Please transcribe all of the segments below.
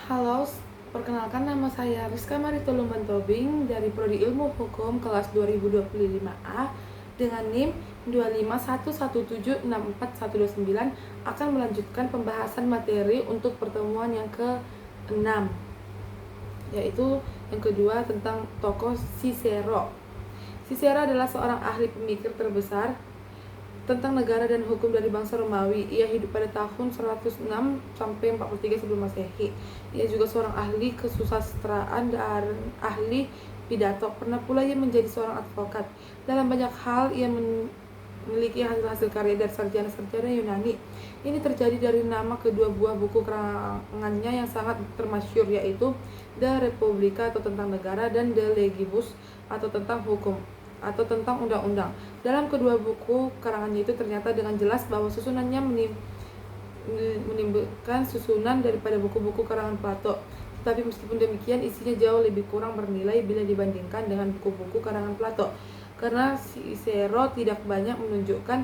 Halo, perkenalkan nama saya Rizka Maritulung Tobing dari Prodi Ilmu Hukum kelas 2025A dengan NIM 251176429 akan melanjutkan pembahasan materi untuk pertemuan yang ke-6, yaitu yang kedua tentang tokoh Cicero. Cicero adalah seorang ahli pemikir terbesar tentang negara dan hukum dari bangsa Romawi. Ia hidup pada tahun 106 sampai 43 sebelum Masehi. Ia juga seorang ahli kesusastraan dan ahli pidato. Pernah pula ia menjadi seorang advokat. Dalam banyak hal ia memiliki hasil-hasil karya dari sarjana-sarjana Yunani. Ini terjadi dari nama kedua buah buku karangannya yang sangat termasyhur, yaitu De Republica atau tentang negara dan De Legibus atau tentang hukum atau tentang undang-undang. Dalam kedua buku karangannya itu ternyata dengan jelas bahwa susunannya menimbulkan susunan daripada buku-buku karangan Plato. Tetapi meskipun demikian, isinya jauh lebih kurang bernilai bila dibandingkan dengan buku-buku karangan Plato, karena Cicero tidak banyak menunjukkan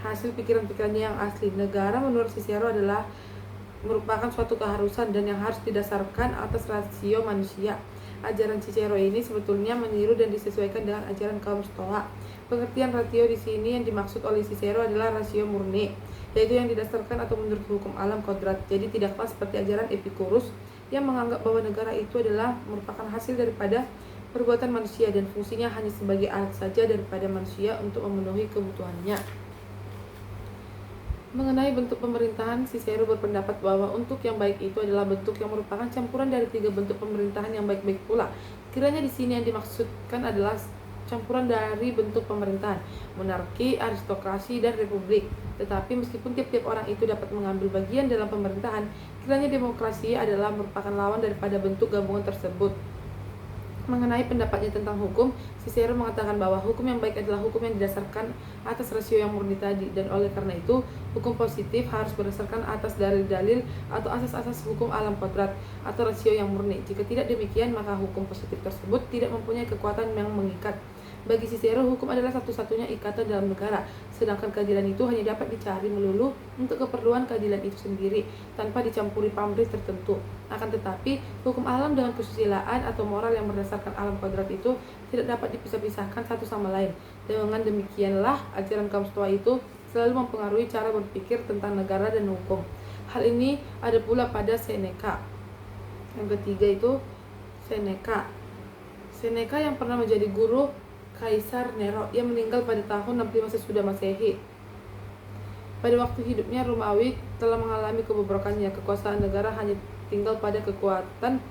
hasil pikiran-pikirannya yang asli. Negara menurut Cicero adalah merupakan suatu keharusan dan yang harus didasarkan atas rasio manusia. Ajaran Cicero ini sebetulnya meniru dan disesuaikan dengan ajaran kaum Stoa. Pengertian rasio di sini yang dimaksud oleh Cicero adalah rasio murni, yaitu yang didasarkan atau menurut hukum alam kodrat. Jadi tidaklah seperti ajaran Epikurus yang menganggap bahwa negara itu adalah merupakan hasil daripada perbuatan manusia dan fungsinya hanya sebagai alat saja daripada manusia untuk memenuhi kebutuhannya. Mengenai bentuk pemerintahan, Cicero berpendapat bahwa untuk yang baik itu adalah bentuk yang merupakan campuran dari tiga bentuk pemerintahan yang baik-baik pula. Kiranya di sini yang dimaksudkan adalah campuran dari bentuk pemerintahan, monarki, aristokrasi, dan republik. Tetapi meskipun tiap-tiap orang itu dapat mengambil bagian dalam pemerintahan, kiranya demokrasi adalah merupakan lawan daripada bentuk gabungan tersebut. Mengenai pendapatnya tentang hukum, Cicero mengatakan bahwa hukum yang baik adalah hukum yang didasarkan atas rasio yang murni tadi, dan oleh karena itu, hukum positif harus berdasarkan atas dalil-dalil atau asas-asas hukum alam kodrat atau rasio yang murni. Jika tidak demikian, maka hukum positif tersebut tidak mempunyai kekuatan yang mengikat. Bagi Cicero, hukum adalah satu-satunya ikatan dalam negara, sedangkan keadilan itu hanya dapat dicari melulu untuk keperluan keadilan itu sendiri, tanpa dicampuri pamrih tertentu. Akan tetapi, hukum alam dengan kesusilaan atau moral yang berdasarkan alam kodrat itu tidak dapat dipisah-pisahkan satu sama lain. Dengan demikianlah, ajaran kaum Stoa itu selalu mempengaruhi cara berpikir tentang negara dan hukum. Hal ini ada pula pada Seneca. Yang ketiga itu Seneca. Seneca yang pernah menjadi guru Kaisar Nero. Ia meninggal pada tahun 65 sesudah Masehi. Pada waktu hidupnya, Romawi telah mengalami kebobrokannya. Kekuasaan negara hanya tinggal pada kekuatan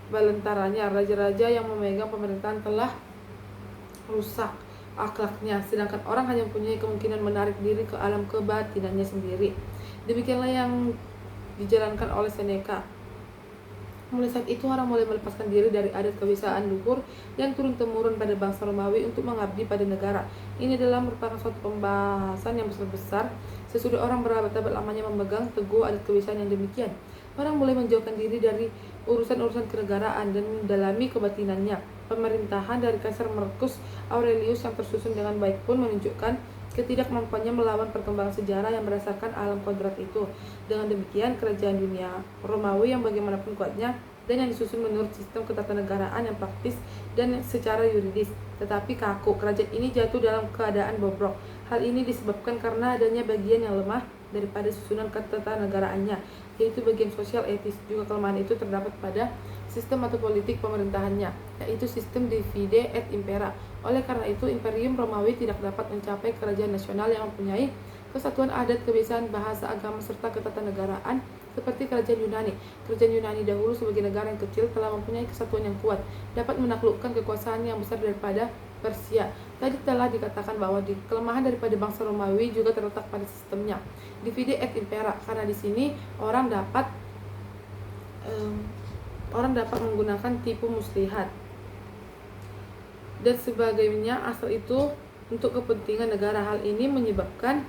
balentaranya. Raja-raja yang memegang pemerintahan telah rusak akhlaknya, sedangkan orang hanya mempunyai kemungkinan menarik diri ke alam kebatinannya sendiri. Demikianlah yang dijalankan oleh Seneca. Mulai saat itu orang mulai melepaskan diri dari adat kebiasaan luhur yang turun-temurun pada bangsa Romawi untuk mengabdi pada negara. Ini adalah merupakan suatu pembahasan yang besar-besar sesudah orang berabad-abad lamanya memegang teguh adat kebiasaan yang demikian. Orang mulai menjauhkan diri dari urusan-urusan kenegaraan dan mendalami kebatinannya. Pemerintahan dari Kaisar Marcus Aurelius yang tersusun dengan baik pun menunjukkan ketidakmampuannya melawan perkembangan sejarah yang berdasarkan alam kodrat itu. Dengan demikian, kerajaan dunia Romawi yang bagaimanapun kuatnya dan yang disusun menurut sistem ketatanegaraan yang praktis dan secara yuridis, tetapi kaku, kerajaan ini jatuh dalam keadaan bobrok. Hal ini disebabkan karena adanya bagian yang lemah daripada susunan ketatanegaraannya, yaitu bagian sosial etis. Juga kelemahan itu terdapat pada sistem atau politik pemerintahannya, yaitu sistem divide et impera. Oleh karena itu, Imperium Romawi tidak dapat mencapai kerajaan nasional yang mempunyai kesatuan adat, kebiasaan, bahasa, agama, serta ketatanegaraan seperti kerajaan Yunani. Kerajaan Yunani dahulu sebagai negara yang kecil telah mempunyai kesatuan yang kuat, dapat menaklukkan kekuasaan yang besar daripada Persia. Tadi telah dikatakan bahwa kelemahan daripada bangsa Romawi juga terletak pada sistemnya, divide et impera, karena di sini orang dapat menggunakan tipu muslihat dan sebagainya, asal itu untuk kepentingan negara. Hal ini menyebabkan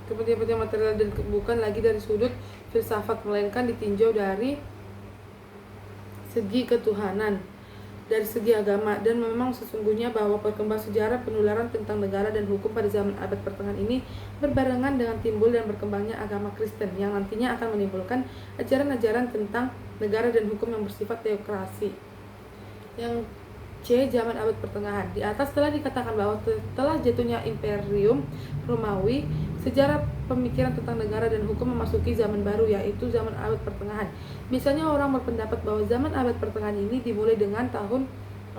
kepentingan material dan bukan lagi dari sudut filsafat, melainkan ditinjau dari segi ketuhanan. dari segi agama, dan memang sesungguhnya bahwa perkembangan sejarah penularan tentang negara dan hukum pada zaman abad pertengahan ini berbarengan dengan timbul dan berkembangnya agama Kristen yang nantinya akan menimbulkan ajaran-ajaran tentang negara dan hukum yang bersifat teokrasi. Yang C. Zaman abad pertengahan. Di atas telah dikatakan bahwa setelah jatuhnya Imperium Romawi, sejarah pemikiran tentang negara dan hukum memasuki zaman baru, yaitu zaman abad pertengahan. Misalnya orang berpendapat bahwa zaman abad pertengahan ini dimulai dengan tahun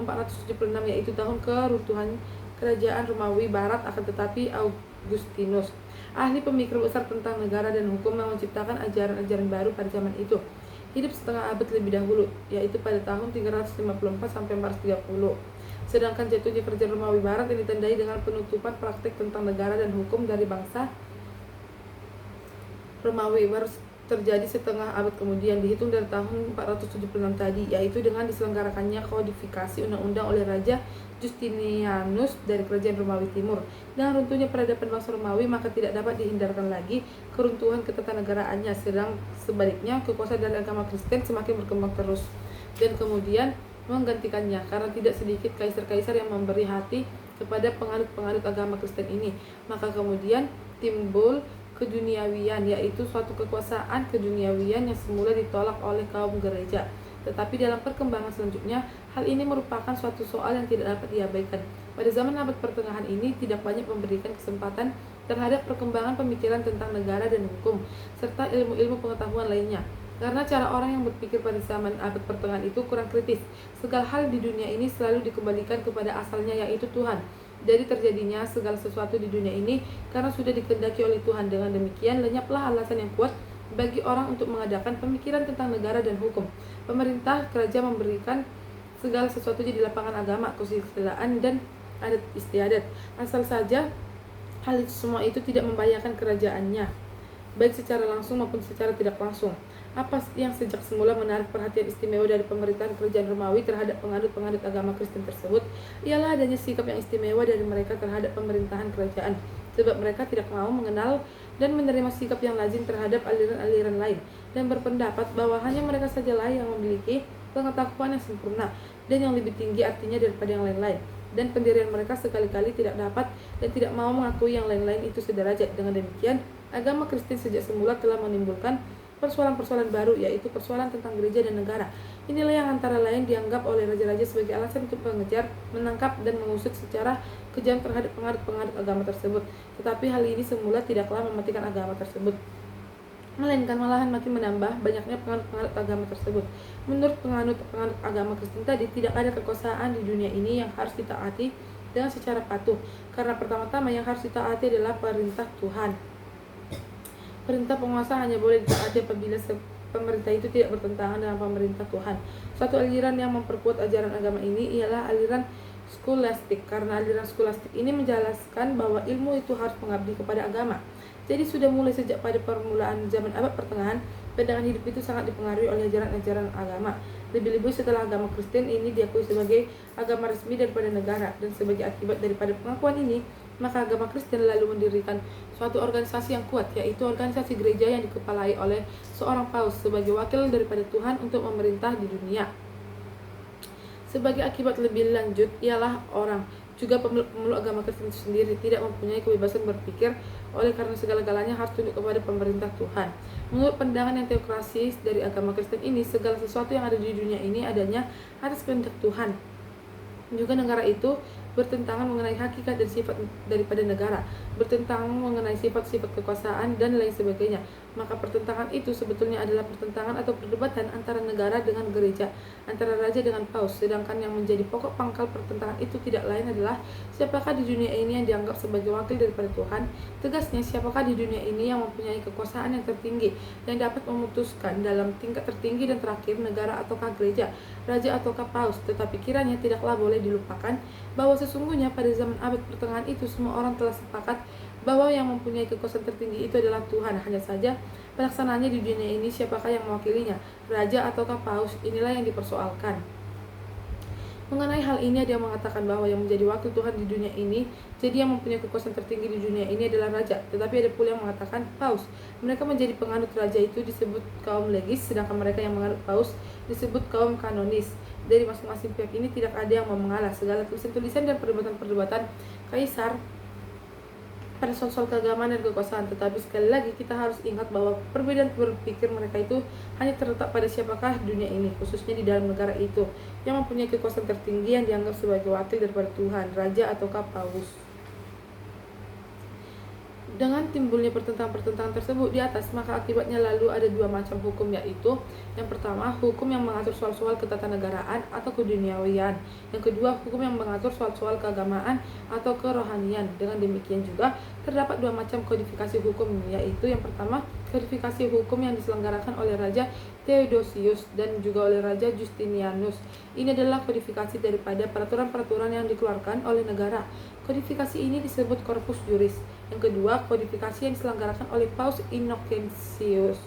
476, yaitu tahun keruntuhan kerajaan Romawi Barat, akan tetapi Augustinus, ahli pemikir besar tentang negara dan hukum, yang menciptakan ajaran-ajaran baru pada zaman itu, hidup setengah abad lebih dahulu, yaitu pada tahun 354 sampai 430. Sedangkan jatuhnya kerajaan Romawi Barat yang ditandai dengan penutupan praktik tentang negara dan hukum dari bangsa Romawi baru terjadi setengah abad kemudian, dihitung dari tahun 476 tadi, yaitu dengan diselenggarakannya kodifikasi undang-undang oleh Raja Justinianus dari kerajaan Romawi Timur. Dengan runtuhnya peradaban bangsa Romawi, maka tidak dapat dihindarkan lagi keruntuhan ketatanegaraannya, sedang sebaliknya kekuasaan dari agama Kristen semakin berkembang terus dan kemudian menggantikannya, karena tidak sedikit kaisar-kaisar yang memberi hati kepada penganut-penganut agama Kristen ini. Maka kemudian timbul keduniawian, yaitu suatu kekuasaan keduniawian yang semula ditolak oleh kaum gereja. Tetapi dalam perkembangan selanjutnya, hal ini merupakan suatu soal yang tidak dapat diabaikan. Pada zaman abad pertengahan ini tidak banyak memberikan kesempatan terhadap perkembangan pemikiran tentang negara dan hukum, serta ilmu-ilmu pengetahuan lainnya. Karena cara orang yang berpikir pada zaman abad pertengahan itu kurang kritis, segala hal di dunia ini selalu dikembalikan kepada asalnya, yaitu Tuhan. Dari terjadinya segala sesuatu di dunia ini karena sudah dikehendaki oleh Tuhan. Dengan demikian, lenyaplah alasan yang kuat bagi orang untuk mengadakan pemikiran tentang negara dan hukum. Pemerintah kerajaan memberikan segala sesuatu di lapangan agama, kesusilaan, dan adat istiadat. Asal saja hal itu semua itu tidak membahayakan kerajaannya, baik secara langsung maupun secara tidak langsung. Apa yang sejak semula menarik perhatian istimewa dari pemerintahan kerajaan Romawi terhadap penganut-penganut agama Kristen tersebut ialah adanya sikap yang istimewa dari mereka terhadap pemerintahan kerajaan, sebab mereka tidak mau mengenal dan menerima sikap yang lazim terhadap aliran-aliran lain, dan berpendapat bahwa hanya mereka sajalah yang memiliki pengetahuan yang sempurna dan yang lebih tinggi artinya daripada yang lain-lain, dan pendirian mereka sekali-kali tidak dapat dan tidak mau mengakui yang lain-lain itu sederajat. Dengan demikian, agama Kristen sejak semula telah menimbulkan persoalan-persoalan baru, yaitu persoalan tentang gereja dan negara. Inilah yang antara lain dianggap oleh raja-raja sebagai alasan untuk mengejar, menangkap, dan mengusut secara kejam terhadap penganut-penganut agama tersebut. Tetapi hal ini semula tidaklah mematikan agama tersebut, melainkan malahan makin menambah banyaknya penganut-penganut agama tersebut. Menurut penganut-penganut agama Kristen tadi, tidak ada kekuasaan di dunia ini yang harus ditaati dengan secara patuh, karena pertama-tama yang harus ditaati adalah perintah Tuhan. Perintah penguasa hanya boleh ditaati apabila pemerintah itu tidak bertentangan dengan pemerintah Tuhan. Suatu aliran yang memperkuat ajaran agama ini ialah aliran skolastik, karena aliran skolastik ini menjelaskan bahwa ilmu itu harus mengabdi kepada agama. Jadi sudah mulai sejak pada permulaan zaman abad pertengahan, pandangan hidup itu sangat dipengaruhi oleh ajaran-ajaran agama. Lebih-lebih setelah agama Kristen ini diakui sebagai agama resmi daripada negara, dan sebagai akibat daripada pengakuan ini, maka agama Kristen lalu mendirikan suatu organisasi yang kuat, yaitu organisasi gereja yang dikepalai oleh seorang paus sebagai wakil daripada Tuhan untuk memerintah di dunia. Sebagai akibat lebih lanjut ialah orang juga pemeluk agama Kristen itu sendiri tidak mempunyai kebebasan berpikir, oleh karena segala-galanya harus tunduk kepada pemerintah Tuhan. Menurut pandangan yang teokrasis dari agama Kristen ini, segala sesuatu yang ada di dunia ini adanya atas kehendak Tuhan. Juga negara itu bertentangan mengenai hakikat dan sifat daripada negara, bertentangan mengenai sifat-sifat kekuasaan dan lain sebagainya. Maka pertentangan itu sebetulnya adalah pertentangan atau perdebatan antara negara dengan gereja, antara raja dengan paus. Sedangkan yang menjadi pokok pangkal pertentangan itu tidak lain adalah siapakah di dunia ini yang dianggap sebagai wakil daripada Tuhan. Tegasnya, siapakah di dunia ini yang mempunyai kekuasaan yang tertinggi, yang dapat memutuskan dalam tingkat tertinggi dan terakhir, negara ataukah gereja, raja ataukah paus. Tetapi kiranya tidaklah boleh dilupakan bahwa sesungguhnya pada zaman abad pertengahan itu semua orang telah sepakat bahwa yang mempunyai kekuasaan tertinggi itu adalah Tuhan. Hanya saja pelaksanaannya di dunia ini siapakah yang mewakilinya, raja ataukah paus, inilah yang dipersoalkan. Mengenai hal ini ada yang mengatakan bahwa yang menjadi wakil Tuhan di dunia ini, jadi yang mempunyai kekuasaan tertinggi di dunia ini adalah raja. Tetapi ada pula yang mengatakan paus. Mereka menjadi penganut raja itu disebut kaum legis, sedangkan mereka yang menganut paus disebut kaum kanonis. dari masing-masing pihak ini tidak ada yang mau mengalah. Segala tulisan-tulisan dan perdebatan-perdebatan kaisar pada soal-soal keagamaan dan kekuasaan. Tetapi sekali lagi kita harus ingat bahwa perbedaan berpikir mereka itu hanya terletak pada siapakah dunia ini, khususnya di dalam negara itu, yang mempunyai kekuasaan tertinggi yang dianggap sebagai wakil daripada Tuhan, Raja ataukah Paus. Dengan timbulnya pertentangan-pertentangan tersebut di atas, maka akibatnya lalu ada dua macam hukum, yaitu yang pertama, hukum yang mengatur soal-soal ketatanegaraan atau keduniawian. Yang kedua, hukum yang mengatur soal-soal keagamaan atau kerohanian. Dengan demikian juga, terdapat dua macam kodifikasi hukum, yaitu yang pertama, kodifikasi hukum yang diselenggarakan oleh Raja Theodosius dan juga oleh Raja Justinianus. Ini adalah kodifikasi daripada peraturan-peraturan yang dikeluarkan oleh negara. Kodifikasi ini disebut corpus juris. Yang kedua, kodifikasi yang diselenggarakan oleh Paus Innocentius.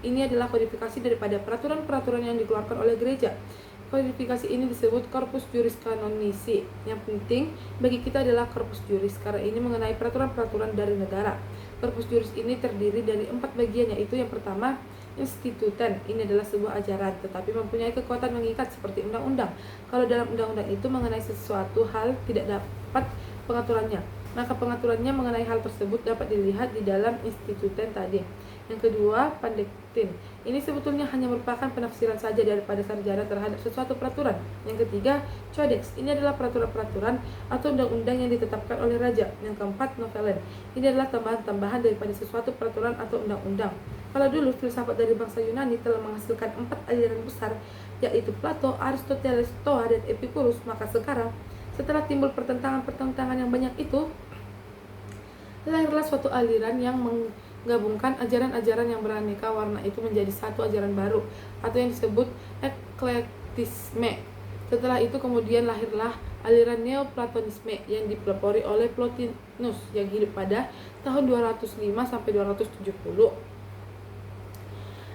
Ini adalah kodifikasi daripada peraturan-peraturan yang dikeluarkan oleh gereja. Kodifikasi ini disebut corpus juris canonici. Yang penting bagi kita adalah corpus juris, karena ini mengenai peraturan-peraturan dari negara. Corpus juris ini terdiri dari 4 bagian, yaitu yang pertama, instituten. Ini adalah sebuah ajaran, tetapi mempunyai kekuatan mengikat seperti undang-undang. Kalau dalam undang-undang itu mengenai sesuatu hal tidak dapat pengaturannya, maka pengaturannya mengenai hal tersebut dapat dilihat di dalam instituten tadi. Yang kedua, pandektin. Ini sebetulnya hanya merupakan penafsiran saja daripada sarjana terhadap sesuatu peraturan. Yang ketiga, codex. Ini adalah peraturan-peraturan atau undang-undang yang ditetapkan oleh raja. Yang keempat, novellen. Ini adalah tambahan-tambahan daripada sesuatu peraturan atau undang-undang. Kalau dulu filsafat dari bangsa Yunani telah menghasilkan 4 aliran besar, yaitu Plato, Aristoteles, Stoa, dan Epicurus, maka sekarang setelah timbul pertentangan-pertentangan yang banyak itu, lahirlah suatu aliran yang menggabungkan ajaran-ajaran yang beraneka warna itu menjadi satu ajaran baru, atau yang disebut eklektisme. Setelah itu kemudian lahirlah aliran Neoplatonisme yang dipelopori oleh Plotinus yang hidup pada tahun 205 sampai 270.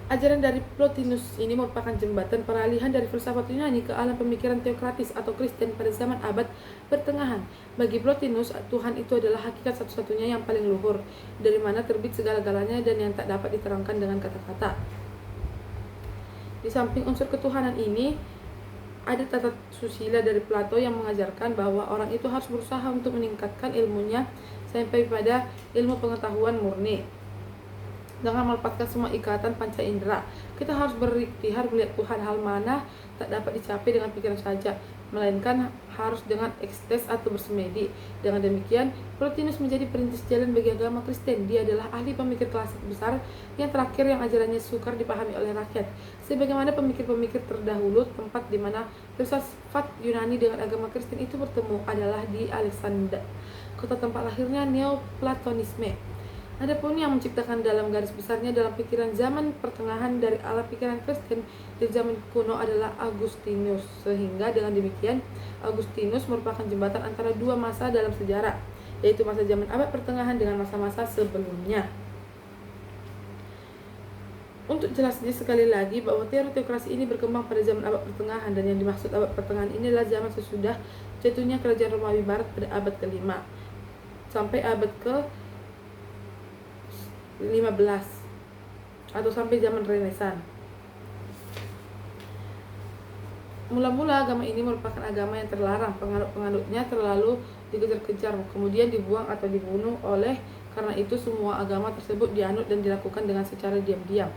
Ajaran dari Plotinus ini merupakan jembatan peralihan dari filsafat Yunani ke alam pemikiran teokratis atau Kristen pada zaman abad pertengahan. Bagi Plotinus, Tuhan itu adalah hakikat satu-satunya yang paling luhur, dari mana terbit segala-galanya dan yang tak dapat diterangkan dengan kata-kata. Di samping unsur ketuhanan ini, ada tata susila dari Plato yang mengajarkan bahwa orang itu harus berusaha untuk meningkatkan ilmunya sampai pada ilmu pengetahuan murni. Dengan melepaskan semua ikatan panca indera, kita harus berikhtiar melihat Tuhan, hal mana tak dapat dicapai dengan pikiran saja, melainkan harus dengan ekstase atau bersemedi. Dengan demikian, Plotinus menjadi perintis jalan bagi agama Kristen. Dia adalah ahli pemikir klasik besar yang terakhir yang ajarannya sukar dipahami oleh rakyat. Sebagaimana pemikir-pemikir terdahulu, tempat di mana filsafat Yunani dengan agama Kristen itu bertemu adalah di Alexandria, kota tempat lahirnya Neoplatonisme. Adapun yang menciptakan dalam garis besarnya dalam pikiran zaman pertengahan dari ala pikiran Kristen di zaman kuno adalah Augustinus. Sehingga dengan demikian Augustinus merupakan jembatan antara dua masa dalam sejarah, yaitu masa zaman abad pertengahan dengan masa-masa sebelumnya. Untuk jelasnya sekali lagi bahwa teori teokrasi ini berkembang pada zaman abad pertengahan, dan yang dimaksud abad pertengahan ini adalah zaman sesudah jatuhnya kerajaan Romawi Barat pada abad ke-5 sampai abad ke-15 atau sampai zaman Renaissance. Mula-mula agama ini merupakan agama yang terlarang, penganut-penganutnya terlalu dikejar-kejar, kemudian dibuang atau dibunuh. Oleh karena itu semua agama tersebut dianut dan dilakukan dengan secara diam-diam.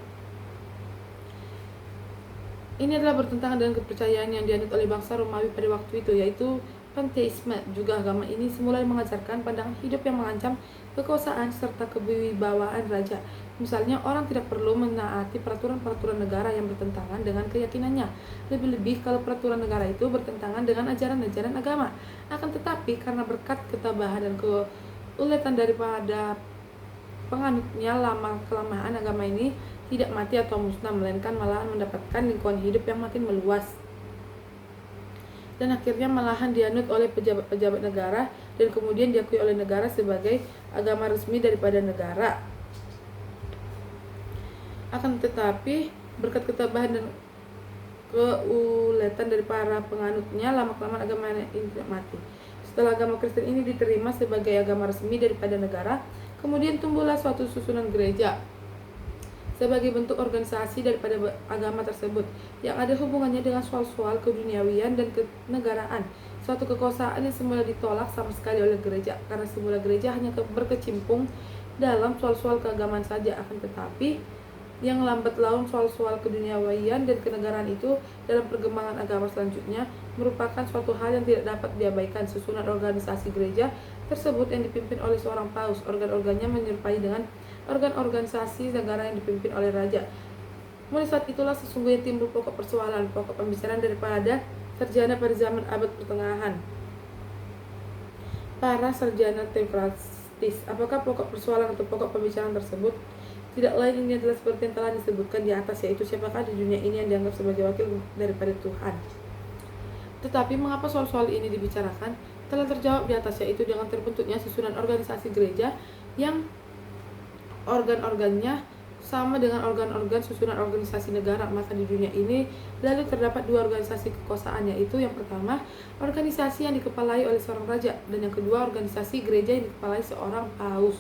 Ini adalah bertentangan dengan kepercayaan yang dianut oleh bangsa Romawi pada waktu itu, yaitu panteisme. Juga agama ini semula mengajarkan pandangan hidup yang mengancam kekuasaan serta kewibawaan raja. Misalnya, orang tidak perlu menaati peraturan-peraturan negara yang bertentangan dengan keyakinannya, lebih-lebih kalau peraturan negara itu bertentangan dengan ajaran-ajaran agama. Akan tetapi, karena berkat ketabahan dan keuletan daripada penganutnya, lama-kelamaan agama ini tidak mati atau musnah, melainkan malahan mendapatkan lingkungan hidup yang makin meluas, dan akhirnya malahan dianut oleh pejabat-pejabat negara dan kemudian diakui oleh negara sebagai agama resmi daripada negara. Akan tetapi berkat ketabahan dan keuletan dari para penganutnya, lama-kelamaan agama ini tidak mati. Setelah agama Kristen ini diterima sebagai agama resmi daripada negara, kemudian tumbuhlah suatu susunan gereja. sebagai bentuk organisasi daripada agama tersebut yang ada hubungannya dengan soal-soal keduniawian dan kenegaraan. Suatu kekuasaan yang semula ditolak sama sekali oleh gereja, karena semula gereja hanya berkecimpung dalam soal-soal keagamaan saja. Akan tetapi yang lambat laun soal-soal keduniawian dan kenegaraan itu dalam perkembangan agama selanjutnya merupakan suatu hal yang tidak dapat diabaikan. Susunan organisasi gereja tersebut yang dipimpin oleh seorang paus, organ-organnya menyerupai dengan organ organisasi negara yang dipimpin oleh raja. Mulai saat itulah sesungguhnya timbul pokok persoalan, pokok pembicaraan daripada sarjana pada zaman abad pertengahan. Para sarjana teokratis, apakah pokok persoalan atau pokok pembicaraan tersebut? Tidak lain ini adalah seperti yang telah disebutkan di atas, yaitu siapakah di dunia ini yang dianggap sebagai wakil daripada Tuhan. Tetapi mengapa soal-soal ini dibicarakan? Telah terjawab di atas, yaitu dengan terbentuknya susunan organisasi gereja yang organ-organnya sama dengan organ-organ susunan organisasi negara. Maka di dunia ini lalu terdapat dua organisasi kekuasaan, yaitu yang pertama organisasi yang dikepalai oleh seorang raja, dan yang kedua organisasi gereja yang dikepalai seorang paus.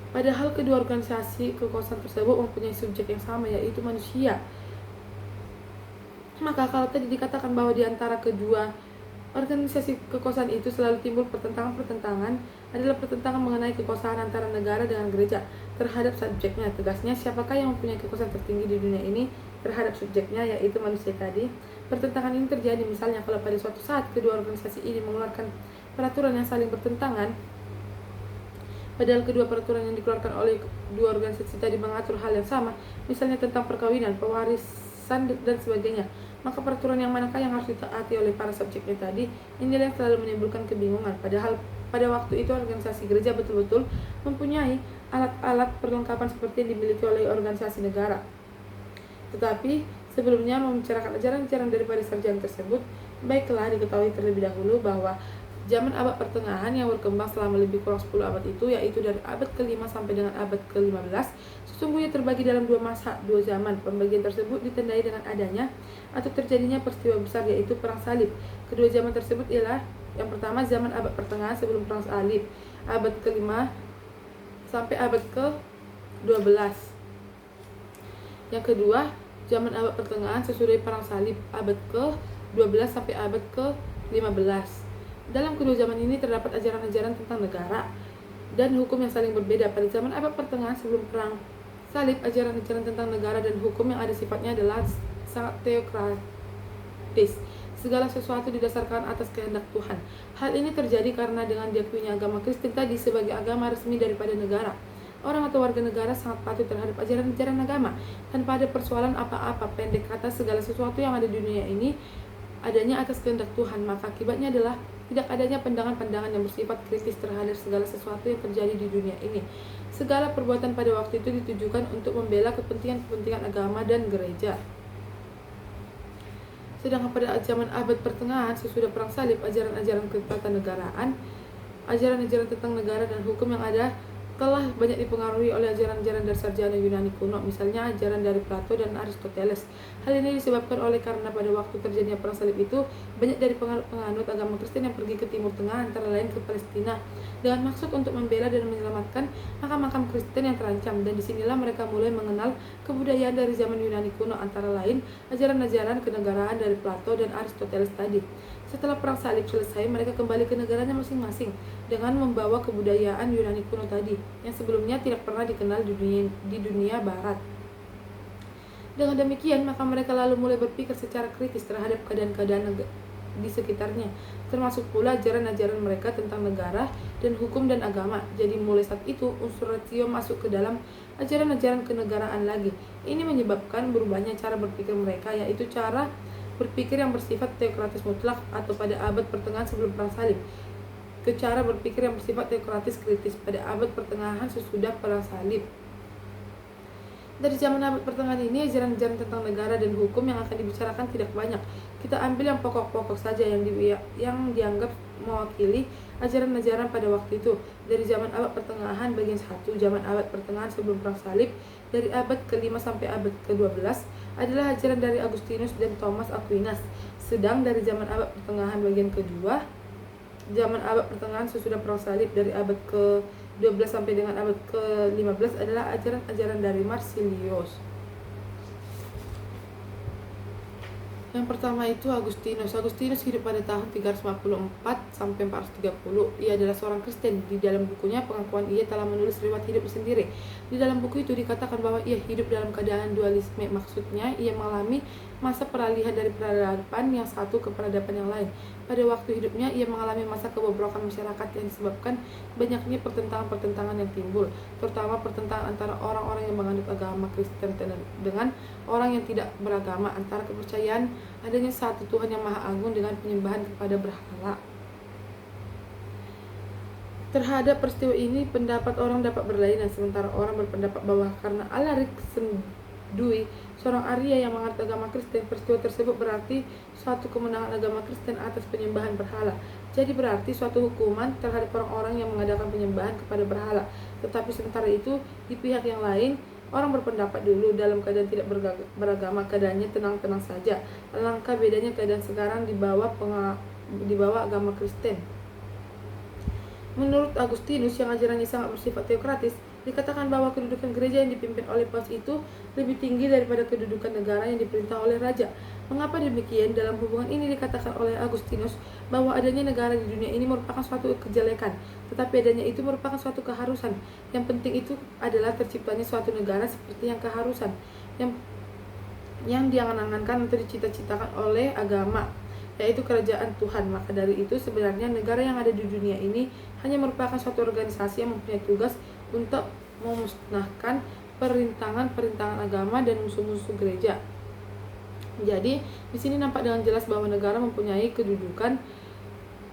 Padahal kedua organisasi kekuasaan tersebut mempunyai subjek yang sama, yaitu manusia. Maka kalau tadi dikatakan bahwa di antara kedua organisasi kekuasaan itu selalu timbul pertentangan-pertentangan, adalah pertentangan mengenai kekuasaan antara negara dengan gereja terhadap subjeknya. Tegasnya, siapakah yang mempunyai kekuasaan tertinggi di dunia ini terhadap subjeknya, yaitu manusia tadi. Pertentangan ini terjadi misalnya kalau pada suatu saat kedua organisasi ini mengeluarkan peraturan yang saling bertentangan, padahal kedua peraturan yang dikeluarkan oleh dua organisasi tadi mengatur hal yang sama, misalnya tentang perkawinan, pewarisan, dan sebagainya. Maka peraturan yang manakah yang harus ditaati oleh para subjeknya tadi? Inilah yang selalu menimbulkan kebingungan. Padahal pada waktu itu organisasi gereja betul-betul mempunyai alat-alat perlengkapan seperti yang dimiliki oleh organisasi negara. Tetapi sebelumnya membicarakan ajaran-ajaran daripada sarjana tersebut, baiklah diketahui terlebih dahulu bahwa zaman abad pertengahan yang berkembang selama lebih kurang 10 abad itu, yaitu dari abad ke-5 sampai dengan abad ke-15, sesungguhnya terbagi dalam dua masa, dua zaman. Pembagian tersebut ditandai dengan adanya atau terjadinya peristiwa besar, yaitu Perang Salib. Kedua zaman tersebut ialah yang pertama zaman abad pertengahan sebelum Perang Salib, abad ke-5 sampai abad ke-12. Yang kedua, zaman abad pertengahan sesudah Perang Salib, abad ke-12 sampai abad ke-15. Dalam kedua zaman ini terdapat ajaran-ajaran tentang negara dan hukum yang saling berbeda. Pada zaman abad pertengahan sebelum Perang Salib, ajaran-ajaran tentang negara dan hukum yang ada sifatnya adalah sangat teokratis. Segala sesuatu didasarkan atas kehendak Tuhan. Hal ini terjadi karena dengan diakuinya agama Kristen tadi sebagai agama resmi daripada negara, orang atau warga negara sangat patuh terhadap ajaran-ajaran agama tanpa ada persoalan apa-apa. Pendek kata, segala sesuatu yang ada di dunia ini adanya atas kehendak Tuhan. Maka akibatnya adalah tidak adanya pandangan-pandangan yang bersifat kritis terhadap segala sesuatu yang terjadi di dunia ini. Segala perbuatan pada waktu itu ditujukan untuk membela kepentingan-kepentingan agama dan gereja. Sedangkan pada zaman abad pertengahan sesudah Perang Salib, ajaran-ajaran ketatanegaraan, ajaran-ajaran tentang negara dan hukum yang ada telah banyak dipengaruhi oleh ajaran-ajaran dari sarjana Yunani kuno, misalnya ajaran dari Plato dan Aristoteles. Hal ini disebabkan oleh karena pada waktu terjadinya Perang Salib itu banyak dari penganut agama Kristen yang pergi ke Timur Tengah, antara lain ke Palestina, dengan maksud untuk membela dan menyelamatkan makam-makam Kristen yang terancam. Dan disinilah mereka mulai mengenal kebudayaan dari zaman Yunani kuno, antara lain ajaran-ajaran kenegaraan dari Plato dan Aristoteles tadi. Setelah Perang Salib selesai, mereka kembali ke negaranya masing-masing dengan membawa kebudayaan Yunani kuno tadi yang sebelumnya tidak pernah dikenal di dunia barat. Dengan demikian, maka mereka lalu mulai berpikir secara kritis terhadap keadaan-keadaan di sekitarnya, termasuk pula ajaran-ajaran mereka tentang negara dan hukum dan agama. Jadi mulai saat itu unsur rasio masuk ke dalam ajaran-ajaran kenegaraan lagi. Ini menyebabkan berubahnya cara berpikir mereka, yaitu cara berpikir yang bersifat teokratis mutlak atau pada abad pertengahan sebelum Perang Salib, ke cara berpikir yang bersifat teokratis kritis pada abad pertengahan sesudah Perang Salib. Dari zaman abad pertengahan ini, ajaran-ajaran tentang negara dan hukum yang akan dibicarakan tidak banyak. Kita ambil yang pokok-pokok saja yang dianggap mewakili ajaran-ajaran pada waktu itu. Dari zaman abad pertengahan bagian 1, zaman abad pertengahan sebelum Perang Salib, dari abad ke-5 sampai abad ke-12 adalah ajaran dari Agustinus dan Thomas Aquinas. Sedang dari zaman abad pertengahan bagian kedua, zaman abad pertengahan sesudah Perang Salib, dari abad ke 12 sampai dengan abad ke-15 adalah ajaran-ajaran dari Marsilius. Yang pertama itu Agustinus. Agustinus hidup pada tahun 354 sampai 430. Ia adalah seorang Kristen. Di dalam bukunya Pengakuan ia telah menulis riwayat hidup sendiri. Di dalam buku itu dikatakan bahwa ia hidup dalam keadaan dualisme. Maksudnya ia mengalami masa peralihan dari peradaban yang satu ke peradaban yang lain. Pada waktu hidupnya ia mengalami masa kebobrokan masyarakat yang disebabkan banyaknya pertentangan-pertentangan yang timbul, terutama pertentangan antara orang-orang yang menganut agama Kristen dengan orang yang tidak beragama, antara kepercayaan adanya satu Tuhan yang Maha Agung dengan penyembahan kepada berhala. Terhadap peristiwa ini, pendapat orang dapat berlainan, sementara orang berpendapat bahwa karena Alaric Sendui, seorang Arya yang menganut agama Kristen, peristiwa tersebut berarti suatu kemenangan agama Kristen atas penyembahan berhala. Jadi berarti suatu hukuman terhadap orang-orang yang mengadakan penyembahan kepada berhala. Tetapi sementara itu, di pihak yang lain, orang berpendapat dulu dalam keadaan tidak beragama, keadaannya tenang-tenang saja. Alangkah bedanya keadaan sekarang di bawah agama Kristen. Menurut Agustinus yang ajarannya sangat bersifat teokratis, dikatakan bahwa kedudukan gereja yang dipimpin oleh paus itu lebih tinggi daripada kedudukan negara yang diperintah oleh raja. Mengapa demikian? Dalam hubungan ini dikatakan oleh Agustinus bahwa adanya negara di dunia ini merupakan suatu kejelekan, tetapi adanya itu merupakan suatu keharusan. Yang penting itu adalah terciptanya suatu negara seperti yang keharusan yang diangan-angankan atau dicita-citakan oleh agama, yaitu kerajaan Tuhan. Maka dari itu sebenarnya negara yang ada di dunia ini hanya merupakan suatu organisasi yang mempunyai tugas untuk memusnahkan perintangan-perintangan agama dan musuh-musuh gereja. Jadi, di sini nampak dengan jelas bahwa negara mempunyai kedudukan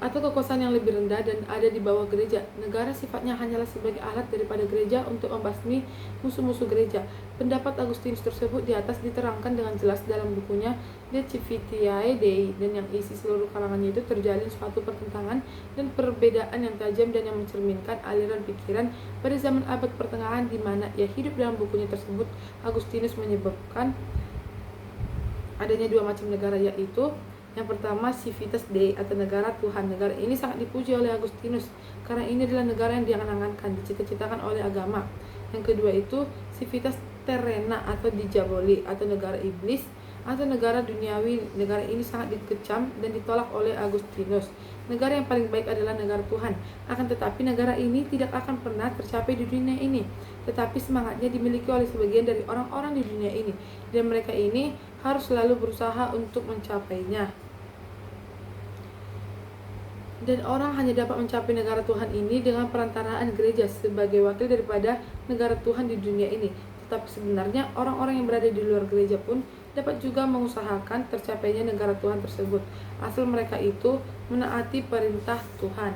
atau kekuasaan yang lebih rendah dan ada di bawah gereja. Negara sifatnya hanyalah sebagai alat daripada gereja untuk membasmi musuh-musuh gereja. Pendapat Agustinus tersebut di atas diterangkan dengan jelas dalam bukunya De Civitiae Dei, dan yang isi seluruh kalangannya itu terjalin suatu pertentangan dan perbedaan yang tajam dan yang mencerminkan aliran pikiran pada zaman abad pertengahan di mana ia hidup. Dalam bukunya tersebut, Agustinus menyebabkan adanya dua macam negara, yaitu yang pertama Civitas Dei atau negara Tuhan. Negara ini sangat dipuji oleh Agustinus karena ini adalah negara yang diangan-angankan, dicita-citakan oleh agama. Yang kedua itu Civitas Terrena atau Diaboli atau negara iblis atau negara duniawi. Negara ini sangat dikecam dan ditolak oleh Agustinus. Negara yang paling baik adalah negara Tuhan. Akan tetapi negara ini tidak akan pernah tercapai di dunia ini, tetapi semangatnya dimiliki oleh sebagian dari orang-orang di dunia ini, dan mereka ini harus selalu berusaha untuk mencapainya. Dan orang hanya dapat mencapai negara Tuhan ini dengan perantaraan gereja sebagai wakil daripada negara Tuhan di dunia ini. Tetapi sebenarnya orang-orang yang berada di luar gereja pun dapat juga mengusahakan tercapainya negara Tuhan tersebut, asal mereka itu menaati perintah Tuhan.